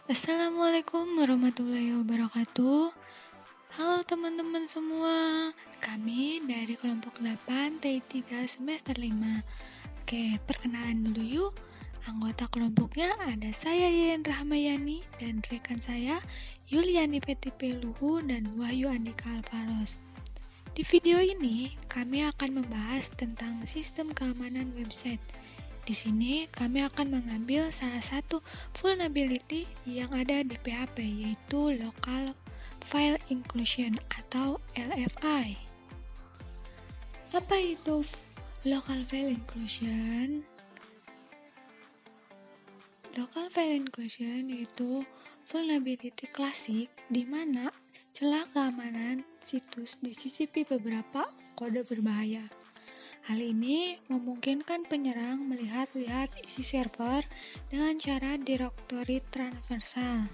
Assalamualaikum warahmatullahi wabarakatuh. Halo teman-teman semua, kami dari kelompok 8 T3 semester 5. Oke, perkenalan dulu yuk. Anggota kelompoknya ada saya Yen Rahmayani dan rekan saya Yuliani Petipeluhu dan Wahyu Andika Alvaros. Di video ini kami akan membahas tentang sistem keamanan website. Di sini kami akan mengambil salah satu vulnerability yang ada di PHP, yaitu Local File Inclusion atau LFI. Apa itu Local File Inclusion? Local File Inclusion yaitu vulnerability klasik di mana celah keamanan situs disisipi beberapa kode berbahaya. Hal ini memungkinkan penyerang melihat-lihat isi server dengan cara directory transversal.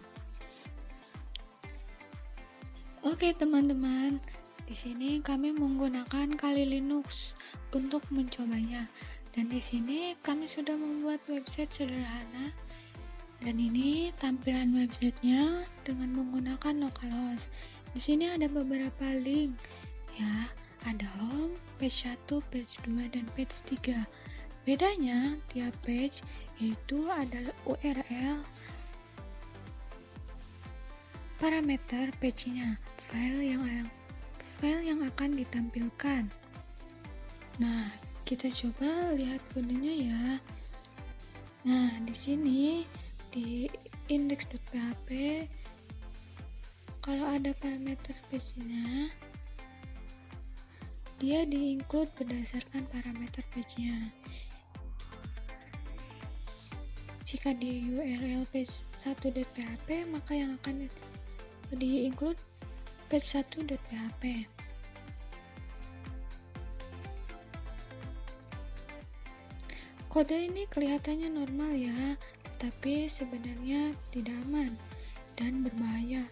Oke teman-teman, di sini kami menggunakan Kali Linux untuk mencobanya. Dan di sini kami sudah membuat website sederhana. Dan ini tampilan websitenya dengan menggunakan localhost. Di sini ada beberapa link, ya. Ada home, page 1, page 2, dan page 3. Bedanya tiap page yaitu ada URL, parameter page-nya, file yang akan ditampilkan. Nah, kita coba lihat kodenya ya. Nah, di sini di index.php kalau ada parameter page-nya, dia di-include berdasarkan parameter page-nya. Jika di URL page 1.php, maka yang akan di-include page 1.php. Kode ini kelihatannya normal ya, tetapi sebenarnya tidak aman dan berbahaya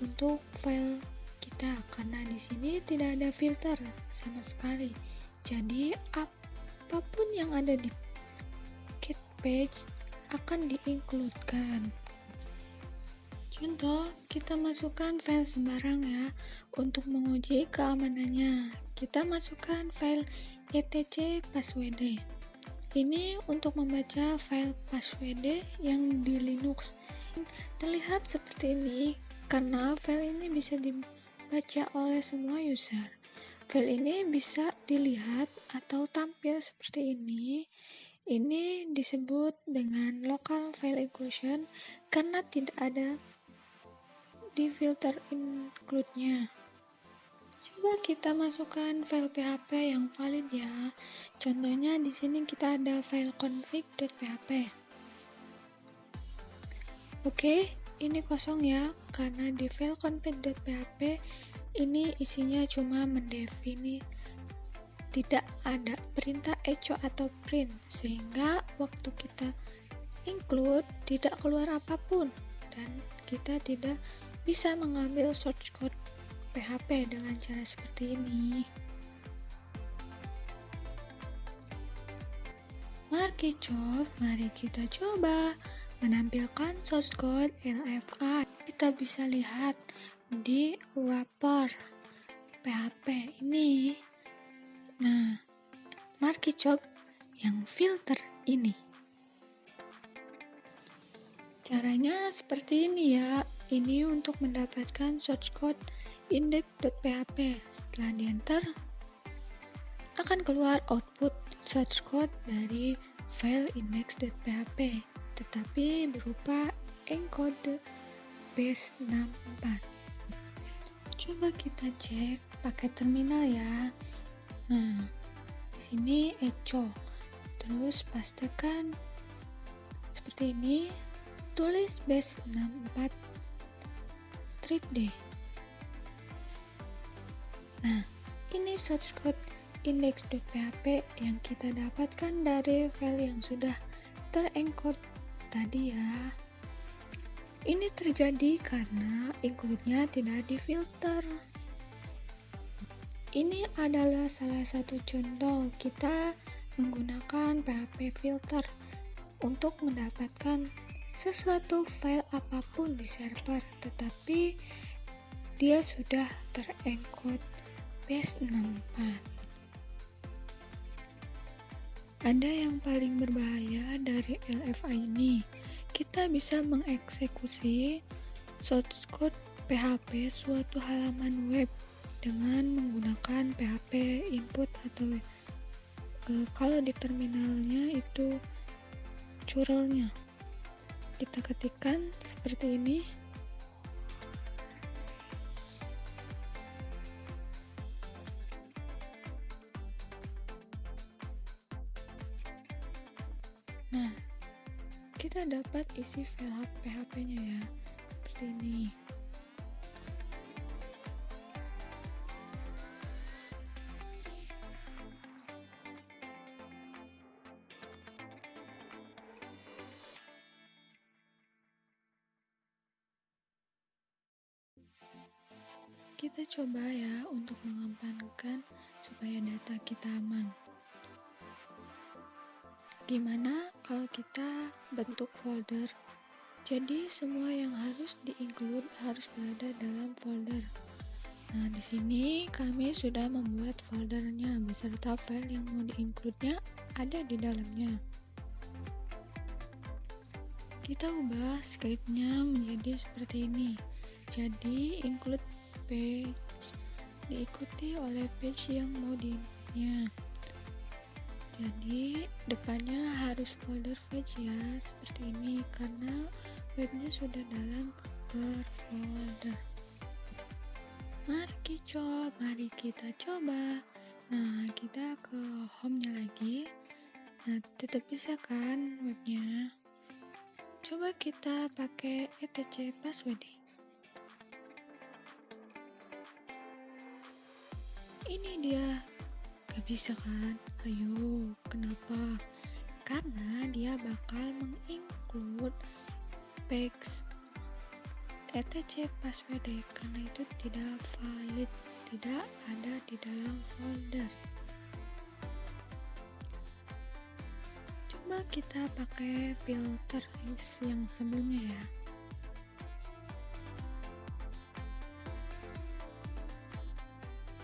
untuk file kita karena di sini tidak ada filter sama sekali. Jadi apapun yang ada di get page akan di-includekan. Contoh, kita masukkan file sembarang ya. Untuk menguji keamanannya, kita masukkan file etc passwd. Ini untuk membaca file passwd yang di Linux. Terlihat seperti ini karena file ini bisa dibaca oleh semua user. File ini bisa dilihat atau tampil seperti ini. Ini disebut dengan local file inclusion karena tidak ada di filter include-nya. Coba kita masukkan file PHP yang valid ya. Contohnya di sini kita ada file config.php. Oke, ini kosong ya karena di file config.php ini isinya cuma mendefini, tidak ada perintah echo atau print, sehingga waktu kita include tidak keluar apapun dan kita tidak bisa mengambil source code PHP dengan cara seperti ini. Mari kita coba menampilkan source code LFI. Kita bisa lihat di wrapper PHP ini. Nah, mari coba yang filter ini. Caranya seperti ini ya. Ini untuk mendapatkan source code index.php. Setelah di enter, akan keluar output source code dari file index.php, tetapi berupa encode base 64. Coba kita cek pakai terminal ya. Nah, di sini echo. Terus pastikan seperti ini, tulis base 64 strip D. Nah, ini source code index.php yang kita dapatkan dari file yang sudah terencode tadi ya. Ini terjadi. Ini terjadi karena include-nya tidak difilter. Coba kita cek pakai terminal ya. Nah, di sini tulis base 64 strip D. Nah, ini source code index.php yang kita dapatkan dari file yang sudah terencode tadi ya. Ini terjadi karena include-nya tidak difilter. Coba kita cek pakai terminal ya. Nah, di sini tulis base 64 strip D. Nah, ini source code index.php yang kita dapatkan dari file yang sudah terencode tadi ya. Ini terjadi karena include-nya tidak difilter. Ini adalah salah satu contoh kita menggunakan PHP filter untuk mendapatkan sesuatu file apapun di server, tetapi dia sudah terencode base64. Ada yang paling berbahaya dari LFI ini. Kita bisa mengeksekusi source code PHP suatu halaman web dengan menggunakan PHP input atau kalau di terminalnya itu curlnya. Kita ketikkan seperti ini. Nah, kita dapat isi file PHP-nya ya, seperti ini. Kita coba ya untuk mengamankan supaya data kita aman. Gimana kalau kita bentuk folder? Jadi semua yang harus di-include harus berada dalam folder. Nah, di sini kami sudah membuat foldernya beserta file yang mau di-include-nya ada di dalamnya. Kita ubah script-nya menjadi seperti ini. Jadi include page diikuti oleh page yang mau di-include-nya. Jadi depannya harus folder page ya, seperti ini karena webnya sudah dalam folder. Mari kita coba. Nah, kita ke home-nya lagi. Nah, tetap bisa kan webnya? Coba kita pakai etc password. Ini dia. Gak bisa kan? Ayo, kenapa? Karena dia bakal menginclude page etc password karena itu tidak valid, tidak ada di dalam folder. Coba kita pakai filter yang sebelumnya ya.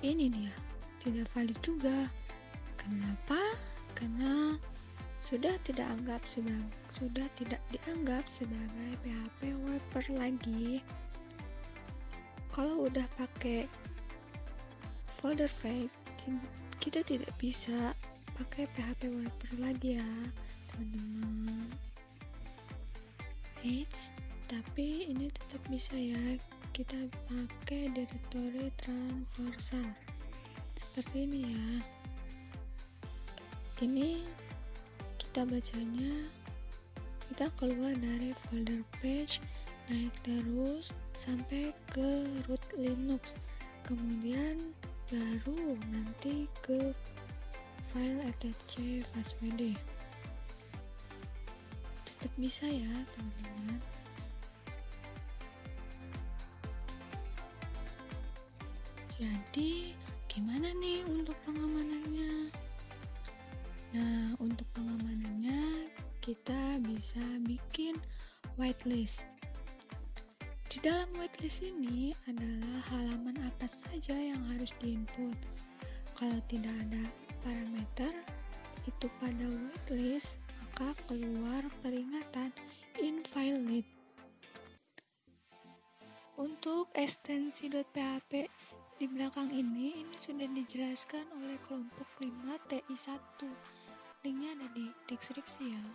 Ini dia, tidak valid juga. Kenapa? Karena sudah tidak dianggap sebagai PHP wrapper lagi. Kalau udah pakai folder face, kita tidak bisa pakai PHP wrapper lagi ya, teman-teman. Tapi ini tetap bisa ya. Kita pakai directory transversal seperti ini ya. Ini kita bacanya, kita keluar dari folder page, naik terus sampai ke root Linux, kemudian baru nanti ke file etc password. Tetap bisa ya teman-teman. Jadi gimana nih untuk pengamanannya? Nah, untuk pengamanannya kita bisa bikin whitelist. Di dalam whitelist ini adalah halaman apa saja yang harus diinput. Kalau tidak ada parameter itu pada whitelist, maka keluar peringatan invalid. Untuk ekstensi .php di belakang ini sudah dijelaskan oleh kelompok 5TI1. Linknya ada di deskripsi ya.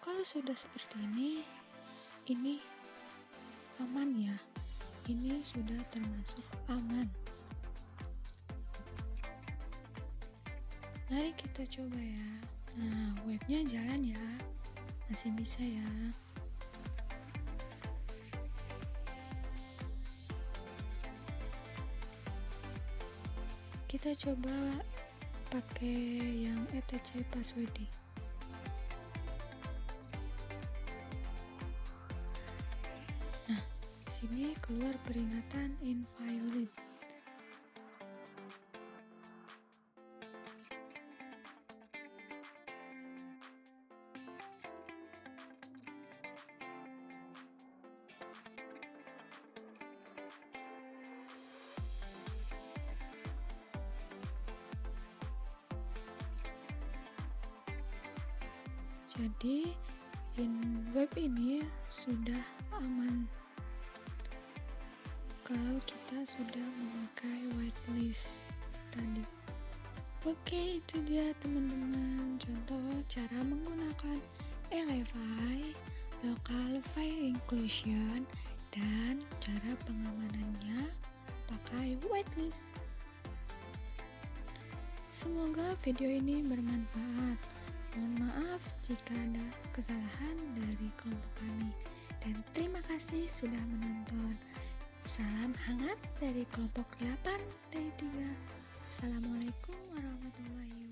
Kalau sudah seperti ini aman ya. Ini sudah termasuk aman. Mari kita coba ya. Nah, webnya jalan ya. Masih bisa ya. Kita coba pakai yang etc password. Nah, sini keluar peringatan invalid. Jadi web ini sudah aman kalau kita sudah memakai whitelist tadi. Oke, itu dia teman-teman contoh cara menggunakan LFI, Local File Inclusion, dan cara pengamanannya pakai whitelist. Semoga video ini bermanfaat. Mohon maaf jika ada kesalahan dari kelompok kami. Dan terima kasih sudah menonton. Salam hangat dari kelompok 8 dari 3. Assalamualaikum warahmatullahi wabarakatuh.